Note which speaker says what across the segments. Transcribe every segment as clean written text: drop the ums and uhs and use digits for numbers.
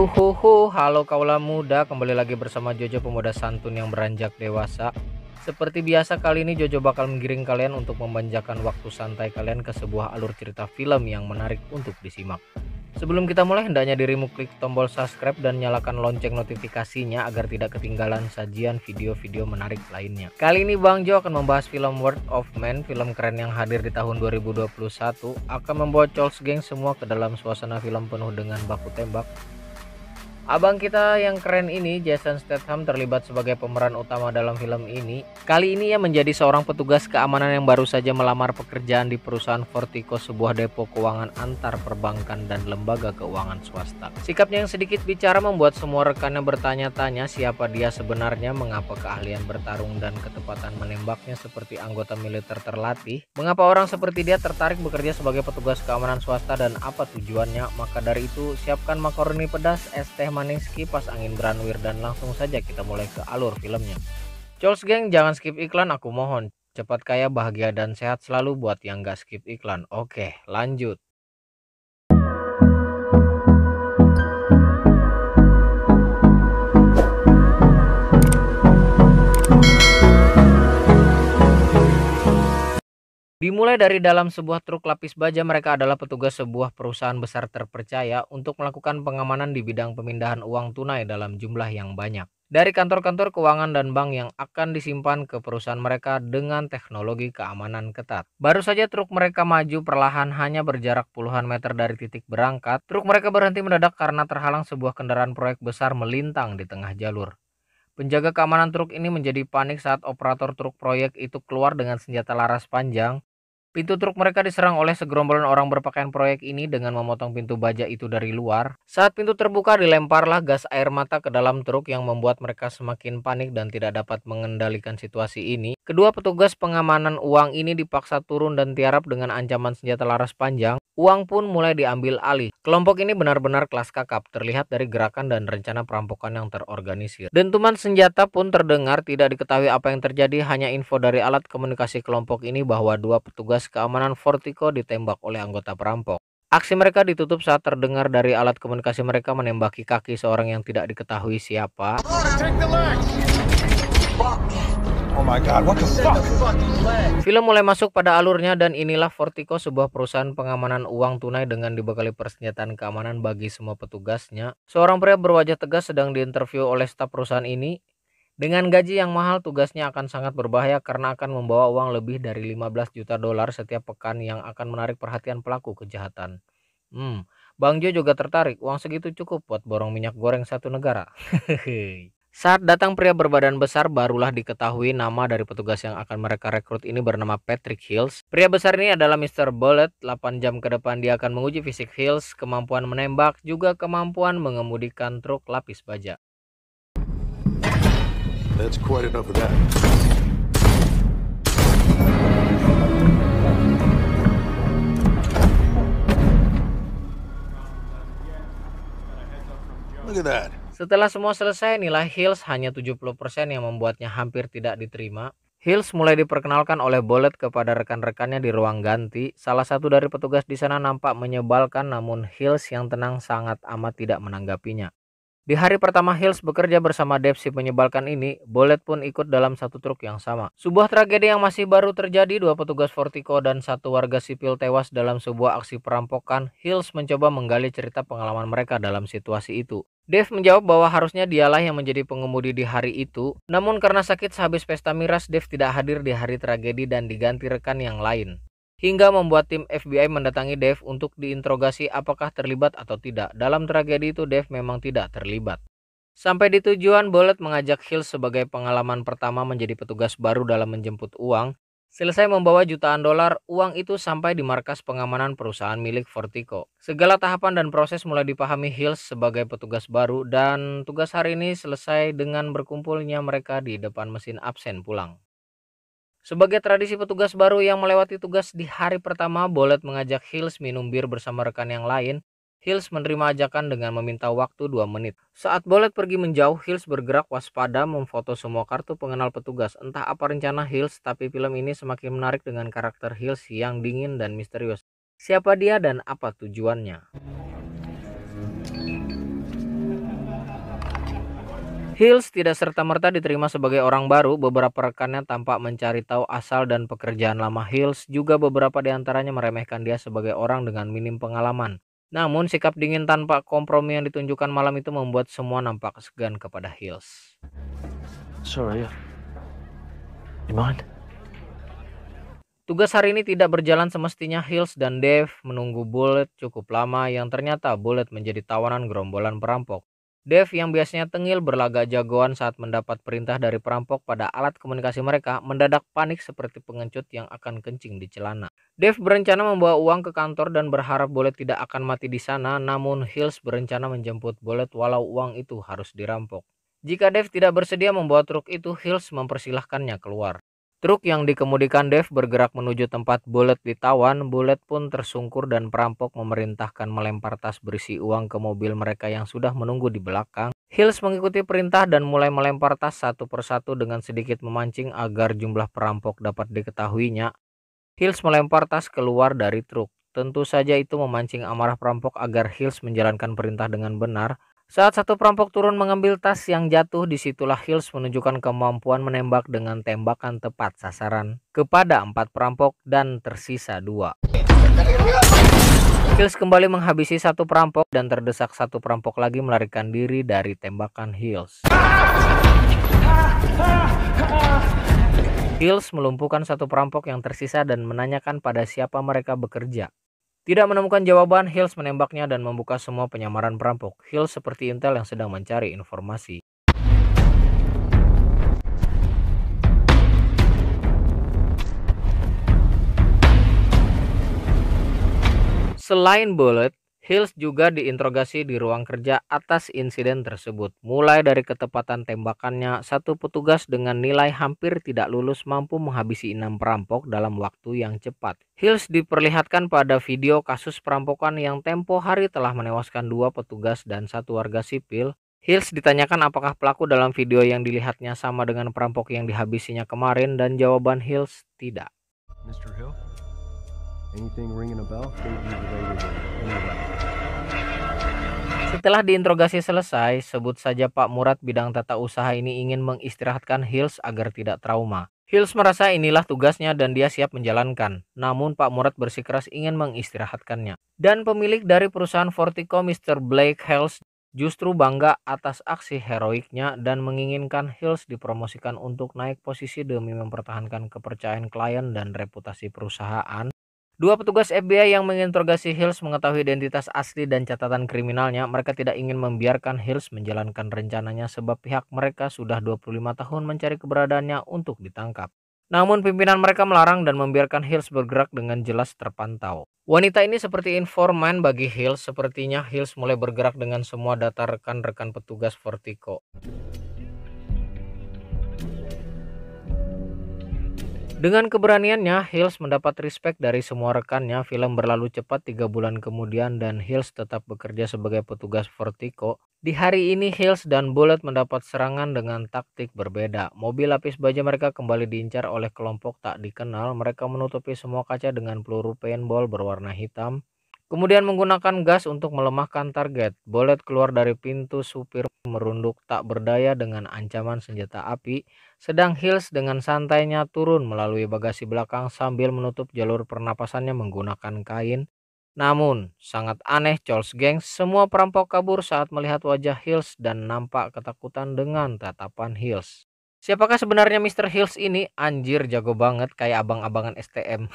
Speaker 1: Halo kaula muda, kembali lagi bersama Jojo pemuda santun yang beranjak dewasa. Seperti biasa kali ini Jojo bakal menggiring kalian untuk memanjakan waktu santai kalian ke sebuah alur cerita film yang menarik untuk disimak. Sebelum kita mulai, hendaknya dirimu klik tombol subscribe dan nyalakan lonceng notifikasinya agar tidak ketinggalan sajian video-video menarik lainnya. Kali ini Bang Jo akan membahas film World of Man, film keren yang hadir di tahun 2021, akan membawa Charles Gang semua ke dalam suasana film penuh dengan baku tembak. Abang kita yang keren ini, Jason Statham, terlibat sebagai pemeran utama dalam film ini. Kali ini ia menjadi seorang petugas keamanan yang baru saja melamar pekerjaan di perusahaan Fortico, sebuah depo keuangan antar perbankan dan lembaga keuangan swasta. Sikapnya yang sedikit bicara membuat semua rekannya bertanya-tanya siapa dia sebenarnya, mengapa keahlian bertarung dan ketepatan menembaknya seperti anggota militer terlatih, mengapa orang seperti dia tertarik bekerja sebagai petugas keamanan swasta, dan apa tujuannya. Maka dari itu, siapkan makaroni pedas, es teh manis, kipas angin Branwir, dan langsung saja kita mulai ke alur filmnya. Charles Gang, jangan skip iklan aku mohon. Cepat kaya, bahagia, dan sehat selalu buat yang gak skip iklan. Oke, lanjut. Dimulai dari dalam sebuah truk lapis baja, mereka adalah petugas sebuah perusahaan besar terpercaya untuk melakukan pengamanan di bidang pemindahan uang tunai dalam jumlah yang banyak. Dari kantor-kantor keuangan dan bank yang akan disimpan ke perusahaan mereka dengan teknologi keamanan ketat. Baru saja truk mereka maju perlahan hanya berjarak puluhan meter dari titik berangkat, truk mereka berhenti mendadak karena terhalang sebuah kendaraan proyek besar melintang di tengah jalur. Penjaga keamanan truk ini menjadi panik saat operator truk proyek itu keluar dengan senjata laras panjang. Pintu truk mereka diserang oleh segerombolan orang berpakaian proyek ini dengan memotong pintu baja itu dari luar. Saat pintu terbuka, dilemparlah gas air mata ke dalam truk yang membuat mereka semakin panik dan tidak dapat mengendalikan situasi ini. Kedua petugas pengamanan uang ini dipaksa turun dan tiarap dengan ancaman senjata laras panjang. Uang pun mulai diambil alih. Kelompok ini benar-benar kelas kakap, terlihat dari gerakan dan rencana perampokan yang terorganisir. Dentuman senjata pun terdengar, tidak diketahui apa yang terjadi, hanya info dari alat komunikasi kelompok ini bahwa dua petugas keamanan Fortico ditembak oleh anggota perampok. Aksi mereka ditutup saat terdengar dari alat komunikasi mereka menembaki kaki seorang yang tidak diketahui siapa.
Speaker 2: Oh my God, what the fuck?
Speaker 1: Film mulai masuk pada alurnya, dan inilah Fortico, sebuah perusahaan pengamanan uang tunai dengan dibekali persenjataan keamanan bagi semua petugasnya. Seorang pria berwajah tegas sedang diinterview oleh staf perusahaan ini. Dengan gaji yang mahal, tugasnya akan sangat berbahaya karena akan membawa uang lebih dari 15 juta dolar setiap pekan yang akan menarik perhatian pelaku kejahatan. Bang Jo juga tertarik, uang segitu cukup buat borong minyak goreng satu negara. Saat datang pria berbadan besar, barulah diketahui nama dari petugas yang akan mereka rekrut ini bernama Patrick Hills. Pria besar ini adalah Mr. Bullet. 8 jam ke depan dia akan menguji fisik Hills, kemampuan menembak, juga kemampuan mengemudikan truk lapis baja.
Speaker 2: That's quite enough of that. Look at that.
Speaker 1: Setelah semua selesai, nilai Hills hanya 70% yang membuatnya hampir tidak diterima. Hills mulai diperkenalkan oleh Bullet kepada rekan-rekannya di ruang ganti. Salah satu dari petugas di sana nampak menyebalkan, namun Hills yang tenang sangat amat tidak menanggapinya. Di hari pertama Hills bekerja bersama Dave si menyebalkan ini, Bullet pun ikut dalam satu truk yang sama. Sebuah tragedi yang masih baru terjadi, dua petugas Fortico dan satu warga sipil tewas dalam sebuah aksi perampokan. Hills mencoba menggali cerita pengalaman mereka dalam situasi itu. Dave menjawab bahwa harusnya dialah yang menjadi pengemudi di hari itu, namun karena sakit sehabis pesta miras, Dave tidak hadir di hari tragedi dan diganti rekan yang lain. Hingga membuat tim FBI mendatangi Dave untuk diinterogasi apakah terlibat atau tidak. Dalam tragedi itu Dave memang tidak terlibat. Sampai di tujuan, Bullet mengajak Hills sebagai pengalaman pertama menjadi petugas baru dalam menjemput uang. Selesai membawa jutaan dolar, uang itu sampai di markas pengamanan perusahaan milik Fortico. Segala tahapan dan proses mulai dipahami Hills sebagai petugas baru, dan tugas hari ini selesai dengan berkumpulnya mereka di depan mesin absen pulang. Sebagai tradisi petugas baru yang melewati tugas di hari pertama, Bullet mengajak Hills minum bir bersama rekan yang lain. Hills menerima ajakan dengan meminta waktu 2 menit. Saat Bullet pergi menjauh, Hills bergerak waspada memfoto semua kartu pengenal petugas. Entah apa rencana Hills, tapi film ini semakin menarik dengan karakter Hills yang dingin dan misterius. Siapa dia dan apa tujuannya? Hills tidak serta-merta diterima sebagai orang baru. Beberapa rekannya tampak mencari tahu asal dan pekerjaan lama Hills. Juga beberapa di antaranya meremehkan dia sebagai orang dengan minim pengalaman. Namun sikap dingin tanpa kompromi yang ditunjukkan malam itu membuat semua nampak segan kepada Hills.
Speaker 3: Sorry, you mind?
Speaker 1: Tugas hari ini tidak berjalan semestinya. Hills dan Dave menunggu Bullet cukup lama yang ternyata Bullet menjadi tawanan gerombolan perampok. Dave yang biasanya tengil berlagak jagoan saat mendapat perintah dari perampok pada alat komunikasi mereka mendadak panik seperti pengecut yang akan kencing di celana. Dave berencana membawa uang ke kantor dan berharap Bullet tidak akan mati di sana, namun Hills berencana menjemput Bullet walau uang itu harus dirampok. Jika Dave tidak bersedia membawa truk itu, Hills mempersilahkannya keluar. Truk yang dikemudikan Dave bergerak menuju tempat Bullet ditawan. Bullet pun tersungkur dan perampok memerintahkan melempar tas berisi uang ke mobil mereka yang sudah menunggu di belakang. Hills mengikuti perintah dan mulai melempar tas satu persatu dengan sedikit memancing agar jumlah perampok dapat diketahuinya. Hills melempar tas keluar dari truk. Tentu saja itu memancing amarah perampok agar Hills menjalankan perintah dengan benar. Saat satu perampok turun mengambil tas yang jatuh, disitulah Hills menunjukkan kemampuan menembak dengan tembakan tepat sasaran kepada 4 perampok dan tersisa 2. Hills kembali menghabisi satu perampok dan terdesak satu perampok lagi melarikan diri dari tembakan Hills. Hills melumpuhkan satu perampok yang tersisa dan menanyakan pada siapa mereka bekerja. Tidak menemukan jawaban, Hills menembaknya dan membuka semua penyamaran perampok. Hills seperti intel yang sedang mencari informasi. Selain Bullet, Hills juga diinterogasi di ruang kerja atas insiden tersebut. Mulai dari ketepatan tembakannya, satu petugas dengan nilai hampir tidak lulus mampu menghabisi 6 perampok dalam waktu yang cepat. Hills diperlihatkan pada video kasus perampokan yang tempo hari telah menewaskan 2 petugas dan 1 warga sipil. Hills ditanyakan apakah pelaku dalam video yang dilihatnya sama dengan perampok yang dihabisinya kemarin, dan jawaban Hills tidak.
Speaker 3: Mr. Hill? Anything ringing a bell? Anyway.
Speaker 1: Setelah diinterogasi selesai, sebut saja Pak Murad bidang tata usaha ini ingin mengistirahatkan Hills agar tidak trauma. Hills merasa inilah tugasnya dan dia siap menjalankan. Namun Pak Murad bersikeras ingin mengistirahatkannya. Dan pemilik dari perusahaan Fortico, Mr. Blake Hills, justru bangga atas aksi heroiknya dan menginginkan Hills dipromosikan untuk naik posisi demi mempertahankan kepercayaan klien dan reputasi perusahaan. 2 petugas FBI yang menginterogasi Hills mengetahui identitas asli dan catatan kriminalnya. Mereka tidak ingin membiarkan Hills menjalankan rencananya sebab pihak mereka sudah 25 tahun mencari keberadaannya untuk ditangkap. Namun pimpinan mereka melarang dan membiarkan Hills bergerak dengan jelas terpantau. Wanita ini seperti informan bagi Hills. Sepertinya Hills mulai bergerak dengan semua data rekan-rekan petugas Fortico. Dengan keberaniannya, Hills mendapat respect dari semua rekannya. Film berlalu cepat 3 bulan kemudian dan Hills tetap bekerja sebagai petugas Fortico. Di hari ini Hills dan Bullet mendapat serangan dengan taktik berbeda. Mobil lapis baja mereka kembali diincar oleh kelompok tak dikenal. Mereka menutupi semua kaca dengan peluru paintball berwarna hitam. Kemudian menggunakan gas untuk melemahkan target. Bullet keluar dari pintu supir merunduk tak berdaya dengan ancaman senjata api. Sedang Hills dengan santainya turun melalui bagasi belakang sambil menutup jalur pernapasannya menggunakan kain. Namun sangat aneh Charles Gang, semua perampok kabur saat melihat wajah Hills dan nampak ketakutan dengan tatapan Hills. Siapakah sebenarnya Mr. Hills ini? Anjir, jago banget kayak abang-abangan STM.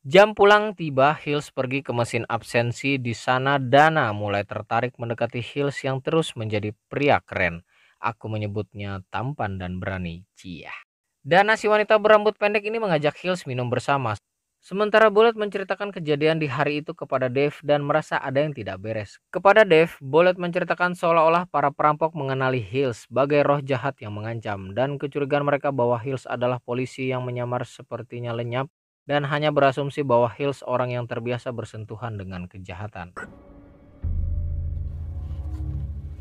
Speaker 1: Jam pulang tiba, Hills pergi ke mesin absensi. Di sana Dana mulai tertarik mendekati Hills yang terus menjadi pria keren. Aku menyebutnya tampan dan berani. Cia. Dana, si wanita berambut pendek ini, mengajak Hills minum bersama. Sementara Bullet menceritakan kejadian di hari itu kepada Dave dan merasa ada yang tidak beres. Kepada Dave, Bullet menceritakan seolah-olah para perampok mengenali Hills sebagai roh jahat yang mengancam, dan kecurigaan mereka bahwa Hills adalah polisi yang menyamar sepertinya lenyap dan hanya berasumsi bahwa Hills orang yang terbiasa bersentuhan dengan kejahatan.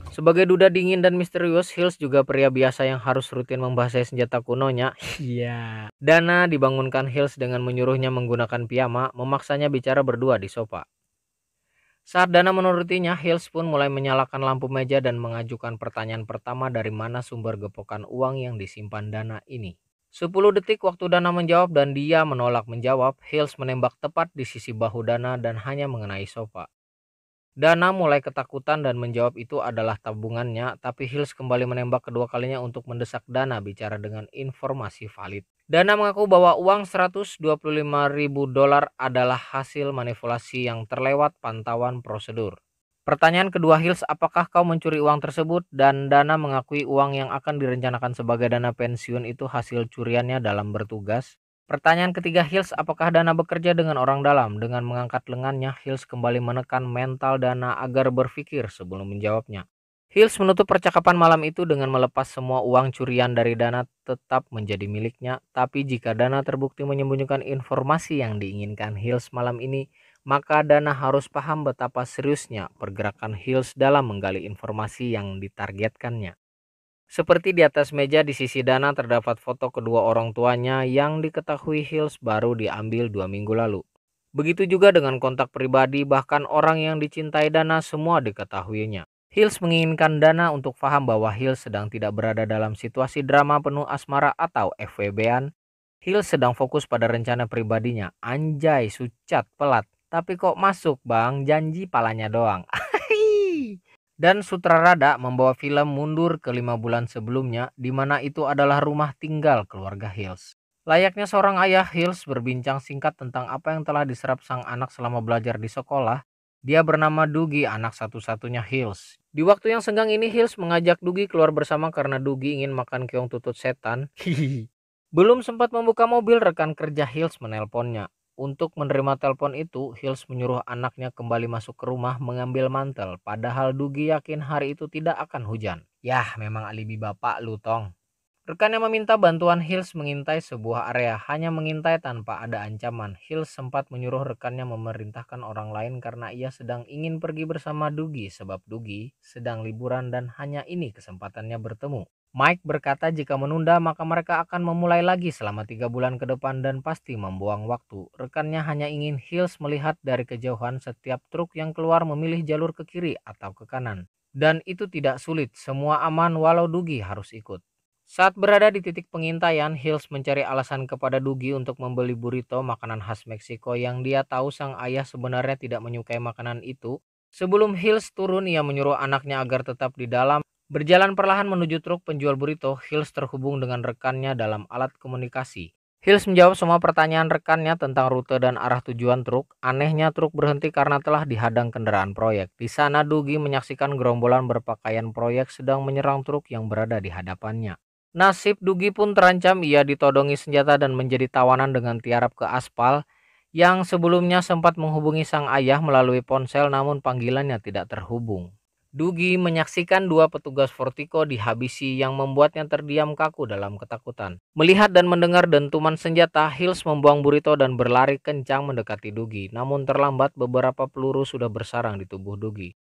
Speaker 1: Sebagai duda dingin dan misterius, Hills juga pria biasa yang harus rutin membahasai senjata kunonya. Iya. Dana dibangunkan Hills dengan menyuruhnya menggunakan piyama, memaksanya bicara berdua di sofa. Saat Dana menurutinya, Hills pun mulai menyalakan lampu meja dan mengajukan pertanyaan pertama dari mana sumber gepokan uang yang disimpan Dana ini. 10 detik waktu Dana menjawab dan dia menolak menjawab, Hills menembak tepat di sisi bahu Dana dan hanya mengenai sofa. Dana mulai ketakutan dan menjawab itu adalah tabungannya, tapi Hills kembali menembak kedua kalinya untuk mendesak Dana bicara dengan informasi valid. Dana mengaku bahwa uang 125.000 dolar adalah hasil manipulasi yang terlewat pantauan prosedur. Pertanyaan kedua Hills, apakah kau mencuri uang tersebut? Dan Dana mengakui uang yang akan direncanakan sebagai dana pensiun itu hasil curiannya dalam bertugas. Pertanyaan ketiga Hills, apakah Dana bekerja dengan orang dalam? Dengan mengangkat lengannya, Hills kembali menekan mental Dana agar berpikir sebelum menjawabnya. Hills menutup percakapan malam itu dengan melepas semua uang curian dari Dana tetap menjadi miliknya. Tapi jika Dana terbukti menyembunyikan informasi yang diinginkan Hills malam ini, maka Dana harus paham betapa seriusnya pergerakan Hills dalam menggali informasi yang ditargetkannya. Seperti di atas meja di sisi Dana terdapat foto kedua orang tuanya yang diketahui Hills baru diambil 2 minggu lalu. Begitu juga dengan kontak pribadi, bahkan orang yang dicintai Dana semua diketahuinya. Hills menginginkan Dana untuk paham bahwa Hills sedang tidak berada dalam situasi drama penuh asmara atau FWB-an. Hills sedang fokus pada rencana pribadinya. Anjay, sucat, pelat. Tapi kok masuk bang, janji palanya doang. Dan sutradara membawa film mundur ke 5 bulan sebelumnya, di mana itu adalah rumah tinggal keluarga Hills. Layaknya seorang ayah, Hills berbincang singkat tentang apa yang telah diserap sang anak selama belajar di sekolah. Dia bernama Dougie, anak satu-satunya Hills. Di waktu yang senggang ini, Hills mengajak Dougie keluar bersama karena Dougie ingin makan keong tutut setan. Belum sempat membuka mobil, rekan kerja Hills menelponnya. Untuk menerima telepon itu, Hills menyuruh anaknya kembali masuk ke rumah mengambil mantel. Padahal Dougie yakin hari itu tidak akan hujan. Yah, memang alibi bapak lu tong. Rekannya meminta bantuan Hills mengintai sebuah area. Hanya mengintai tanpa ada ancaman. Hills sempat menyuruh rekannya memerintahkan orang lain karena ia sedang ingin pergi bersama Dougie. Sebab Dougie sedang liburan dan hanya ini kesempatannya bertemu. Mike berkata jika menunda maka mereka akan memulai lagi selama 3 bulan ke depan dan pasti membuang waktu. Rekannya hanya ingin Hills melihat dari kejauhan setiap truk yang keluar memilih jalur ke kiri atau ke kanan. Dan itu tidak sulit, semua aman walau Dougie harus ikut. Saat berada di titik pengintaian, Hills mencari alasan kepada Dougie untuk membeli burrito, makanan khas Meksiko yang dia tahu sang ayah sebenarnya tidak menyukai makanan itu. Sebelum Hills turun, ia menyuruh anaknya agar tetap di dalam. Berjalan perlahan menuju truk penjual burrito, Hills terhubung dengan rekannya dalam alat komunikasi. Hills menjawab semua pertanyaan rekannya tentang rute dan arah tujuan truk. Anehnya truk berhenti karena telah dihadang kendaraan proyek. Di sana Dougie menyaksikan gerombolan berpakaian proyek sedang menyerang truk yang berada di hadapannya. Nasib Dougie pun terancam, ia ditodongi senjata dan menjadi tawanan dengan tiarap ke aspal. Yang sebelumnya sempat menghubungi sang ayah melalui ponsel namun panggilannya tidak terhubung. Dougie menyaksikan 2 petugas Vertigo dihabisi yang membuatnya terdiam kaku dalam ketakutan. Melihat dan mendengar dentuman senjata, Hills membuang burrito dan berlari kencang mendekati Dougie. Namun terlambat, beberapa peluru sudah bersarang di tubuh Dougie.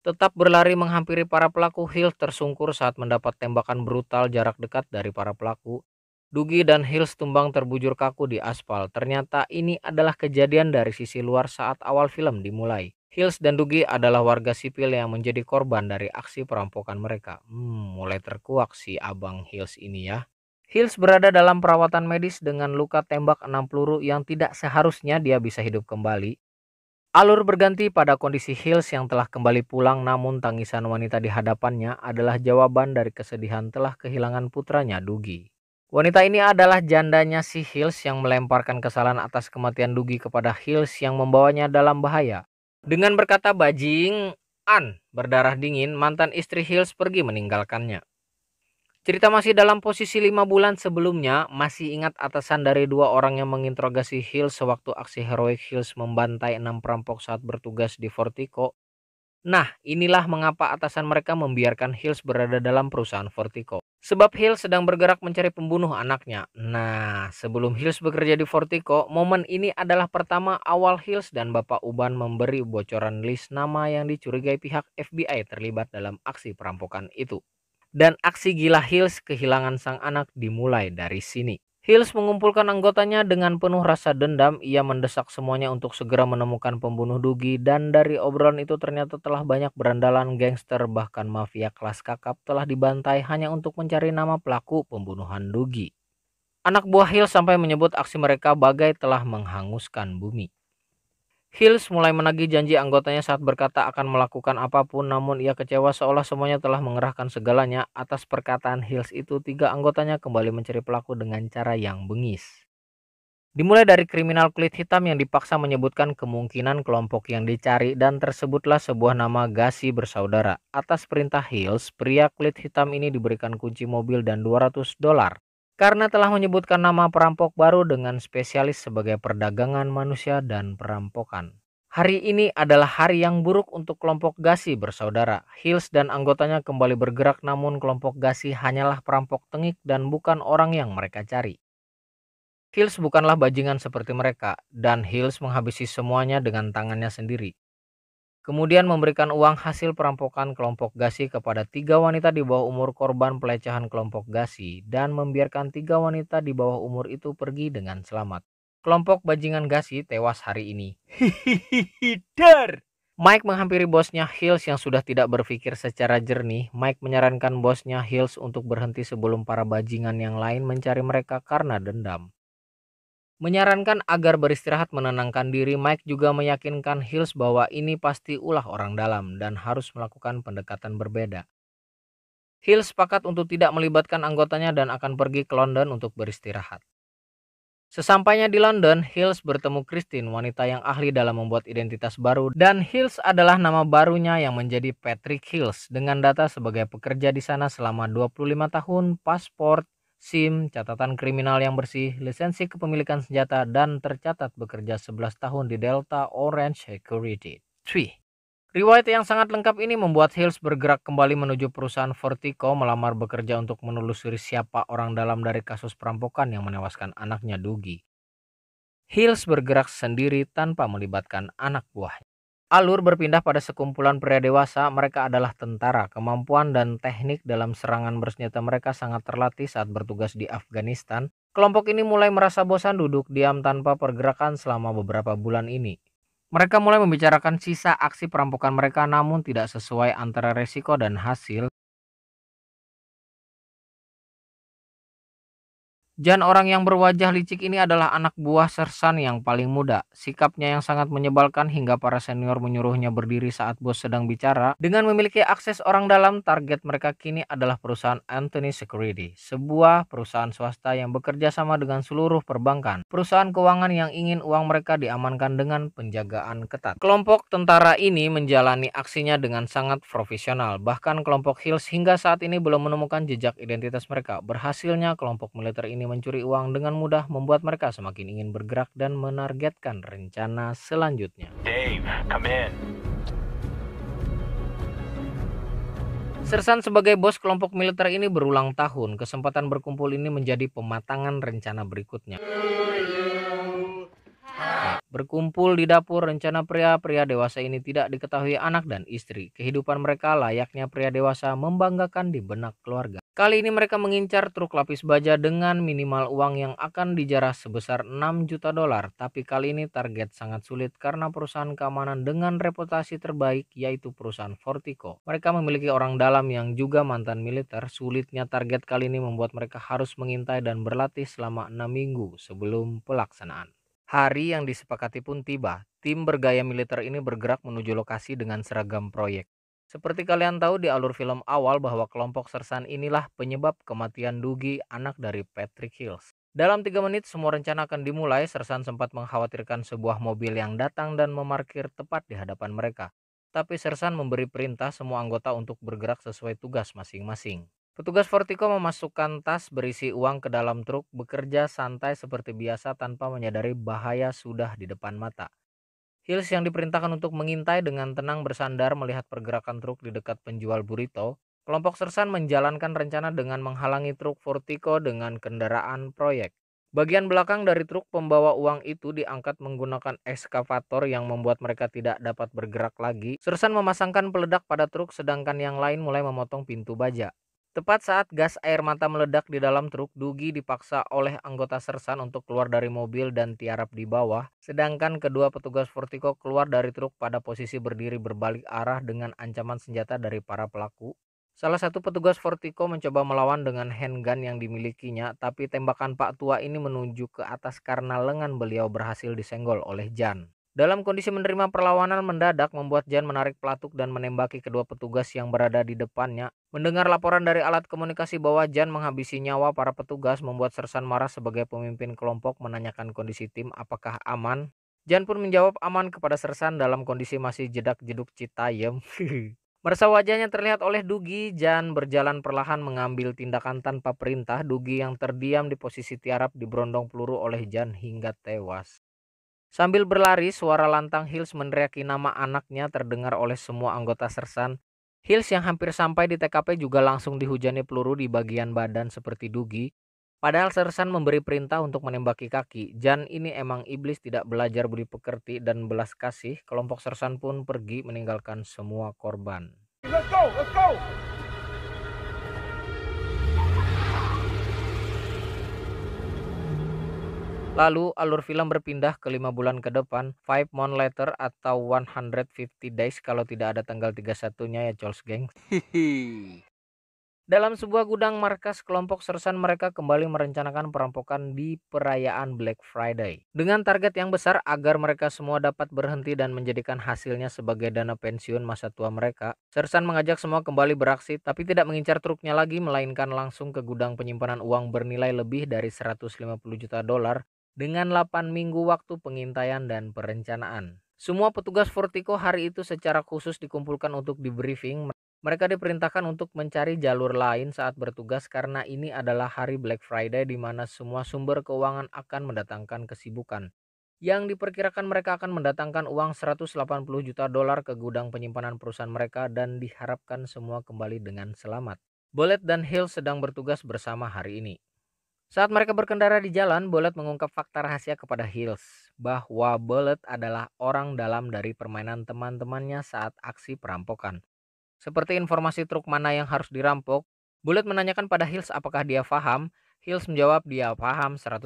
Speaker 1: Tetap berlari menghampiri para pelaku, Hills tersungkur saat mendapat tembakan brutal jarak dekat dari para pelaku. Dougie dan Hills tumbang terbujur kaku di aspal. Ternyata ini adalah kejadian dari sisi luar saat awal film dimulai. Hills dan Dougie adalah warga sipil yang menjadi korban dari aksi perampokan mereka. Mulai terkuak si abang Hills ini ya. Hills berada dalam perawatan medis dengan luka tembak 6 peluru yang tidak seharusnya dia bisa hidup kembali. Alur berganti pada kondisi Hills yang telah kembali pulang, namun tangisan wanita di hadapannya adalah jawaban dari kesedihan telah kehilangan putranya Dougie. Wanita ini adalah jandanya si Hills yang melemparkan kesalahan atas kematian Dougie kepada Hills yang membawanya dalam bahaya. Dengan berkata bajingan berdarah dingin, mantan istri Hills pergi meninggalkannya. Cerita masih dalam posisi 5 bulan sebelumnya. Masih ingat atasan dari 2 orang yang menginterogasi Hills sewaktu aksi heroik Hills membantai 6 perampok saat bertugas di Vertigo. Nah, inilah mengapa atasan mereka membiarkan Hills berada dalam perusahaan Vertigo. Sebab Hills sedang bergerak mencari pembunuh anaknya. Nah, sebelum Hills bekerja di Vertigo, momen ini adalah pertama awal Hills dan Bapak Uban memberi bocoran list nama yang dicurigai pihak FBI terlibat dalam aksi perampokan itu. Dan aksi gila Hills kehilangan sang anak dimulai dari sini. Hills mengumpulkan anggotanya dengan penuh rasa dendam. Ia mendesak semuanya untuk segera menemukan pembunuh Doogie, dan dari obrolan itu ternyata telah banyak berandalan gangster bahkan mafia kelas kakap telah dibantai hanya untuk mencari nama pelaku pembunuhan Doogie. Anak buah Hills sampai menyebut aksi mereka bagai telah menghanguskan bumi. Hills mulai menagih janji anggotanya saat berkata akan melakukan apapun, namun ia kecewa seolah semuanya telah mengerahkan segalanya. Atas perkataan Hills itu, 3 anggotanya kembali mencari pelaku dengan cara yang bengis. Dimulai dari kriminal kulit hitam yang dipaksa menyebutkan kemungkinan kelompok yang dicari, dan tersebutlah sebuah nama Gacy bersaudara. Atas perintah Hills, pria kulit hitam ini diberikan kunci mobil dan $200 karena telah menyebutkan nama perampok baru dengan spesialis sebagai perdagangan manusia dan perampokan. Hari ini adalah hari yang buruk untuk kelompok Gacy bersaudara. Hills dan anggotanya kembali bergerak, namun kelompok Gacy hanyalah perampok tengik dan bukan orang yang mereka cari. Hills bukanlah bajingan seperti mereka, dan Hills menghabisi semuanya dengan tangannya sendiri. Kemudian memberikan uang hasil perampokan kelompok Gacy kepada 3 wanita di bawah umur korban pelecehan kelompok Gacy, dan membiarkan 3 wanita di bawah umur itu pergi dengan selamat. Kelompok bajingan Gacy tewas hari ini. Hihihi, dar! Mike menghampiri bosnya Hills yang sudah tidak berpikir secara jernih. Mike menyarankan bosnya Hills untuk berhenti sebelum para bajingan yang lain mencari mereka karena dendam. Menyarankan agar beristirahat menenangkan diri, Mike juga meyakinkan Hills bahwa ini pasti ulah orang dalam dan harus melakukan pendekatan berbeda. Hills sepakat untuk tidak melibatkan anggotanya dan akan pergi ke London untuk beristirahat. Sesampainya di London, Hills bertemu Christine, wanita yang ahli dalam membuat identitas baru, dan Hills adalah nama barunya yang menjadi Patrick Hills dengan data sebagai pekerja di sana selama 25 tahun, paspor, SIM, catatan kriminal yang bersih, lisensi kepemilikan senjata, dan tercatat bekerja 11 tahun di Delta Orange Security. Riwayat yang sangat lengkap ini membuat Hills bergerak kembali menuju perusahaan Vertigo, melamar bekerja untuk menelusuri siapa orang dalam dari kasus perampokan yang menewaskan anaknya Doogie. Hills bergerak sendiri tanpa melibatkan anak buahnya. Alur berpindah pada sekumpulan pria dewasa. Mereka adalah tentara. Kemampuan dan teknik dalam serangan bersenjata mereka sangat terlatih saat bertugas di Afghanistan. Kelompok ini mulai merasa bosan duduk diam tanpa pergerakan selama beberapa bulan ini. Mereka mulai membicarakan sisa aksi perampokan mereka, namun tidak sesuai antara resiko dan hasil. Jan, orang yang berwajah licik ini, adalah anak buah Sersan yang paling muda. Sikapnya yang sangat menyebalkan hingga para senior menyuruhnya berdiri saat bos sedang bicara. Dengan memiliki akses orang dalam, target mereka kini adalah perusahaan Anthony Security, sebuah perusahaan swasta yang bekerja sama dengan seluruh perbankan. Perusahaan keuangan yang ingin uang mereka diamankan dengan penjagaan ketat. Kelompok tentara ini menjalani aksinya dengan sangat profesional. Bahkan kelompok Hills hingga saat ini belum menemukan jejak identitas mereka. Berhasilnya kelompok militer ini mencuri uang dengan mudah membuat mereka semakin ingin bergerak dan menargetkan rencana selanjutnya.
Speaker 4: Dave, come in.
Speaker 1: Sersan sebagai bos kelompok militer ini berulang tahun. Kesempatan berkumpul ini menjadi pematangan rencana berikutnya. Berkumpul di dapur, rencana pria-pria dewasa ini tidak diketahui anak dan istri. Kehidupan mereka layaknya pria dewasa, membanggakan di benak keluarga. Kali ini mereka mengincar truk lapis baja dengan minimal uang yang akan dijarah sebesar $6 juta. Tapi kali ini target sangat sulit karena perusahaan keamanan dengan reputasi terbaik, yaitu perusahaan Vertigo. Mereka memiliki orang dalam yang juga mantan militer. Sulitnya target kali ini membuat mereka harus mengintai dan berlatih selama 6 minggu sebelum pelaksanaan. Hari yang disepakati pun tiba. Tim bergaya militer ini bergerak menuju lokasi dengan seragam proyek. Seperti kalian tahu di alur film awal bahwa kelompok Sersan inilah penyebab kematian Doogie, anak dari Patrick Hills. Dalam 3 menit semua rencana akan dimulai. Sersan sempat mengkhawatirkan sebuah mobil yang datang dan memarkir tepat di hadapan mereka. Tapi Sersan memberi perintah semua anggota untuk bergerak sesuai tugas masing-masing. Petugas Vertigo memasukkan tas berisi uang ke dalam truk, bekerja santai seperti biasa tanpa menyadari bahaya sudah di depan mata. Hills yang diperintahkan untuk mengintai dengan tenang bersandar melihat pergerakan truk di dekat penjual burrito. Kelompok Sersan menjalankan rencana dengan menghalangi truk Vertigo dengan kendaraan proyek. Bagian belakang dari truk pembawa uang itu diangkat menggunakan ekskavator yang membuat mereka tidak dapat bergerak lagi. Sersan memasangkan peledak pada truk sedangkan yang lain mulai memotong pintu baja. Tepat saat gas air mata meledak di dalam truk, Dugi dipaksa oleh anggota sersan untuk keluar dari mobil dan tiarap di bawah, sedangkan kedua petugas Vertigo keluar dari truk pada posisi berdiri berbalik arah dengan ancaman senjata dari para pelaku. Salah satu petugas Vertigo mencoba melawan dengan handgun yang dimilikinya, tapi tembakan Pak Tua ini menuju ke atas karena lengan beliau berhasil disenggol oleh Jan. Dalam kondisi menerima perlawanan mendadak membuat Jan menarik pelatuk dan menembaki kedua petugas yang berada di depannya. Mendengar laporan dari alat komunikasi bahwa Jan menghabisi nyawa para petugas membuat Sersan marah sebagai pemimpin kelompok menanyakan kondisi tim apakah aman. Jan pun menjawab aman kepada Sersan dalam kondisi masih jedak-jeduk Citayam. Merasa wajahnya terlihat oleh Dugi, Jan berjalan perlahan mengambil tindakan tanpa perintah. Dugi yang terdiam di posisi tiarap diberondong peluru oleh Jan hingga tewas. Sambil berlari, suara lantang Hills meneriaki nama anaknya terdengar oleh semua anggota Sersan. Hills yang hampir sampai di TKP juga langsung dihujani peluru di bagian badan seperti Dugi. Padahal Sersan memberi perintah untuk menembaki kaki. Jan ini emang iblis tidak belajar budi pekerti dan belas kasih. Kelompok Sersan pun pergi meninggalkan semua korban.
Speaker 2: Let's go! Let's go!
Speaker 1: Lalu alur film berpindah ke 5 bulan ke depan, 5 months later atau 150 days kalau tidak ada tanggal 31-nya ya Charles Gang. Dalam sebuah gudang markas kelompok Sersan mereka kembali merencanakan perampokan di perayaan Black Friday. Dengan target yang besar agar mereka semua dapat berhenti dan menjadikan hasilnya sebagai dana pensiun masa tua mereka. Sersan mengajak semua kembali beraksi tapi tidak mengincar truknya lagi melainkan langsung ke gudang penyimpanan uang bernilai lebih dari 150 juta dolar dengan 8 minggu waktu pengintaian dan perencanaan. Semua petugas Vertigo hari itu secara khusus dikumpulkan untuk debriefing. Mereka diperintahkan untuk mencari jalur lain saat bertugas karena ini adalah hari Black Friday di mana semua sumber keuangan akan mendatangkan kesibukan. Yang diperkirakan mereka akan mendatangkan uang 180 juta dolar ke gudang penyimpanan perusahaan mereka dan diharapkan semua kembali dengan selamat. Bullet dan Hill sedang bertugas bersama hari ini. Saat mereka berkendara di jalan, Bullet mengungkap fakta rahasia kepada Hills bahwa Bullet adalah orang dalam dari permainan teman-temannya saat aksi perampokan. Seperti informasi truk mana yang harus dirampok, Bullet menanyakan pada Hills apakah dia paham. Hills menjawab dia paham 100%.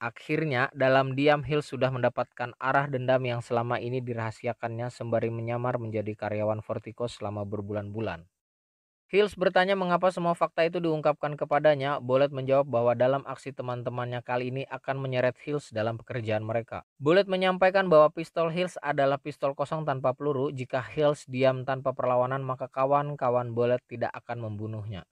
Speaker 1: Akhirnya dalam diam Hills sudah mendapatkan arah dendam yang selama ini dirahasiakannya sembari menyamar menjadi karyawan Vertigo selama berbulan-bulan. Hills bertanya mengapa semua fakta itu diungkapkan kepadanya. Bullet menjawab bahwa dalam aksi teman-temannya kali ini akan menyeret Hills dalam pekerjaan mereka. Bullet menyampaikan bahwa pistol Hills adalah pistol kosong tanpa peluru. Jika Hills diam tanpa perlawanan maka kawan-kawan Bullet tidak akan membunuhnya.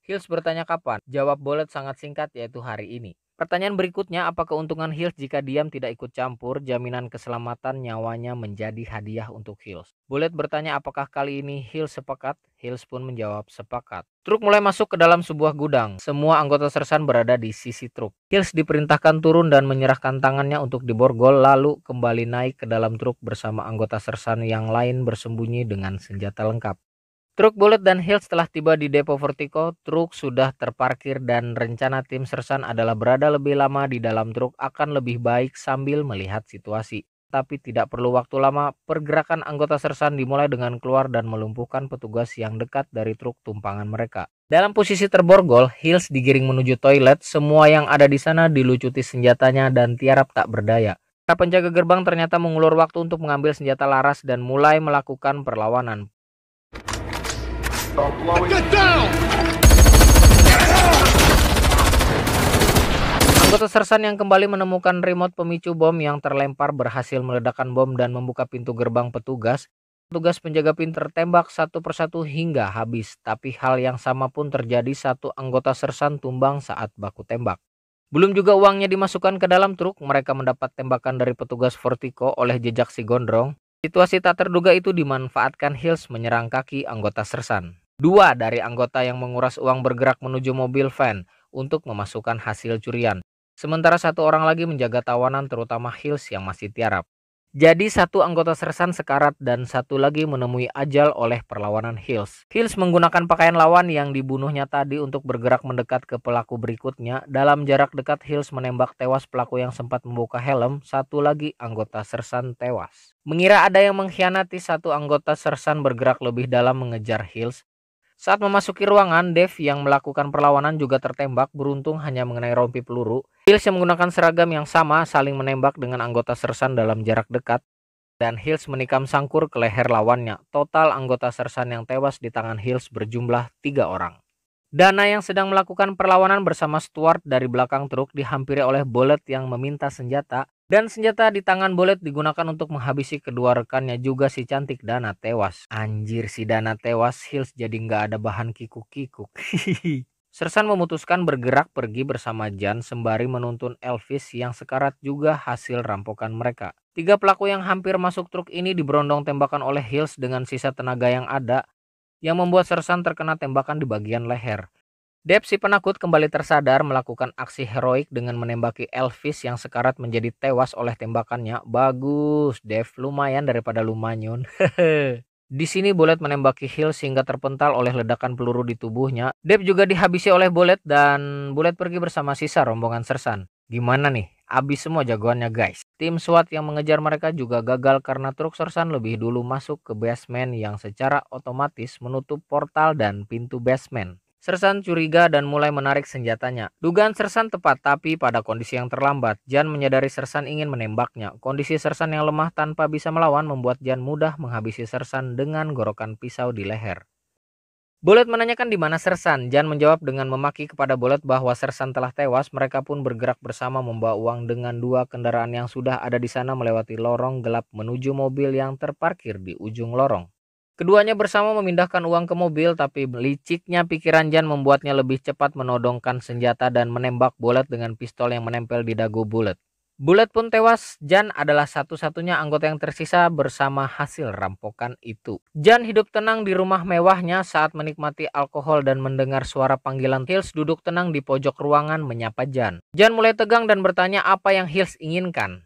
Speaker 1: Hills bertanya kapan? Jawab Bullet sangat singkat yaitu hari ini. Pertanyaan berikutnya, apa keuntungan Hills jika diam tidak ikut campur? Jaminan keselamatan nyawanya menjadi hadiah untuk Hills. Bullet bertanya apakah kali ini Hills sepakat? Hills pun menjawab sepakat. Truk mulai masuk ke dalam sebuah gudang. Semua anggota Sersan berada di sisi truk. Hills diperintahkan turun dan menyerahkan tangannya untuk diborgol lalu kembali naik ke dalam truk bersama anggota Sersan yang lain bersembunyi dengan senjata lengkap. Truk Bullet dan Hills telah tiba di depo Vertigo. Truk sudah terparkir dan rencana tim Sersan adalah berada lebih lama di dalam truk akan lebih baik sambil melihat situasi. Tapi tidak perlu waktu lama, pergerakan anggota Sersan dimulai dengan keluar dan melumpuhkan petugas yang dekat dari truk tumpangan mereka. Dalam posisi terborgol, Hills digiring menuju toilet. Semua yang ada di sana dilucuti senjatanya dan tiarap tak berdaya. Para penjaga gerbang ternyata mengulur waktu untuk mengambil senjata laras dan mulai melakukan perlawanan.
Speaker 2: Get down!
Speaker 1: Anggota Sersan yang kembali menemukan remote pemicu bom yang terlempar berhasil meledakkan bom dan membuka pintu gerbang petugas. Petugas penjaga pintu tertembak satu persatu hingga habis. Tapi hal yang sama pun terjadi, satu anggota Sersan tumbang saat baku tembak. Belum juga uangnya dimasukkan ke dalam truk, mereka mendapat tembakan dari petugas Vertigo oleh jejak si gondrong. Situasi tak terduga itu dimanfaatkan Hills menyerang kaki anggota Sersan. Dua dari anggota yang menguras uang bergerak menuju mobil van untuk memasukkan hasil curian. Sementara satu orang lagi menjaga tawanan terutama Hills yang masih tiarap. Jadi satu anggota Sersan sekarat dan satu lagi menemui ajal oleh perlawanan Hills. Hills menggunakan pakaian lawan yang dibunuhnya tadi untuk bergerak mendekat ke pelaku berikutnya. Dalam jarak dekat Hills menembak tewas pelaku yang sempat membuka helm. Satu lagi anggota Sersan tewas. Mengira ada yang mengkhianati, satu anggota Sersan bergerak lebih dalam mengejar Hills. Saat memasuki ruangan, Dave yang melakukan perlawanan juga tertembak, beruntung hanya mengenai rompi peluru. Hills yang menggunakan seragam yang sama saling menembak dengan anggota sersan dalam jarak dekat, dan Hills menikam sangkur ke leher lawannya. Total anggota sersan yang tewas di tangan Hills berjumlah 3 orang. Dana yang sedang melakukan perlawanan bersama Stuart dari belakang truk dihampiri oleh Bullet yang meminta senjata, dan senjata di tangan Bullet digunakan untuk menghabisi kedua rekannya juga. Si cantik Dana tewas. Anjir, si Dana tewas, Hills jadi nggak ada bahan kikuk-kikuk. Sersan memutuskan bergerak pergi bersama Jan sembari menuntun Elvis yang sekarat juga hasil rampokan mereka. 3 pelaku yang hampir masuk truk ini diberondong tembakan oleh Hills dengan sisa tenaga yang ada, yang membuat Sersan terkena tembakan di bagian leher. Dave si penakut kembali tersadar melakukan aksi heroik dengan menembaki Elvis yang sekarat menjadi tewas oleh tembakannya. Bagus, Dave, lumayan daripada lumanyun. Di sini Bullet menembaki Hills sehingga terpental oleh ledakan peluru di tubuhnya. Dave juga dihabisi oleh Bullet dan Bullet pergi bersama sisa rombongan Sersan. Gimana nih? Abis semua jagoannya guys. Tim SWAT yang mengejar mereka juga gagal karena truk Sersan lebih dulu masuk ke basement yang secara otomatis menutup portal dan pintu basement. Sersan curiga dan mulai menarik senjatanya. Dugaan Sersan tepat, tapi pada kondisi yang terlambat. Jan menyadari Sersan ingin menembaknya. Kondisi Sersan yang lemah tanpa bisa melawan membuat Jan mudah menghabisi Sersan dengan gorokan pisau di leher. Bullet menanyakan di mana Sersan. Jan menjawab dengan memaki kepada Bullet bahwa Sersan telah tewas. Mereka pun bergerak bersama membawa uang dengan 2 kendaraan yang sudah ada di sana melewati lorong gelap menuju mobil yang terparkir di ujung lorong. Keduanya bersama memindahkan uang ke mobil, tapi liciknya pikiran Jan membuatnya lebih cepat menodongkan senjata dan menembak Bullet dengan pistol yang menempel di dagu Bullet. Bullet pun tewas. Jan adalah satu-satunya anggota yang tersisa bersama hasil rampokan itu. Jan hidup tenang di rumah mewahnya saat menikmati alkohol dan mendengar suara panggilan. Hills duduk tenang di pojok ruangan menyapa Jan. Jan mulai tegang dan bertanya apa yang Hills inginkan.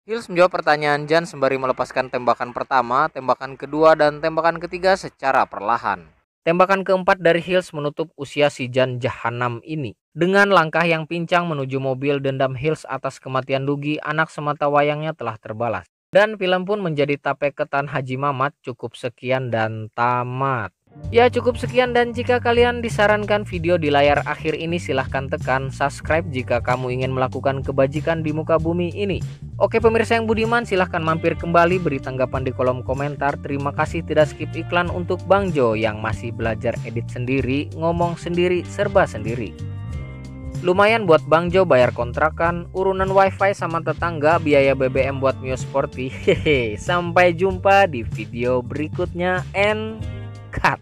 Speaker 1: Hills menjawab pertanyaan Jan sembari melepaskan tembakan pertama, tembakan kedua, dan tembakan ketiga secara perlahan. Tembakan keempat dari Hills menutup usia si Jan Jahanam ini. Dengan langkah yang pincang menuju mobil, dendam Hills atas kematian Dugi, anak semata wayangnya telah terbalas. Dan film pun menjadi tape ketan Haji Mamat. Cukup sekian dan tamat. Ya cukup sekian, dan jika kalian disarankan video di layar akhir ini silahkan tekan subscribe jika kamu ingin melakukan kebajikan di muka bumi ini. Oke pemirsa yang budiman, silahkan mampir kembali, beri tanggapan di kolom komentar. Terima kasih tidak skip iklan untuk Bang Jo yang masih belajar edit sendiri, ngomong sendiri, serba sendiri. Lumayan buat Bang Jo bayar kontrakan, urunan wifi sama tetangga, biaya BBM buat Mio Sporty. Hehe, sampai jumpa di video berikutnya and cut.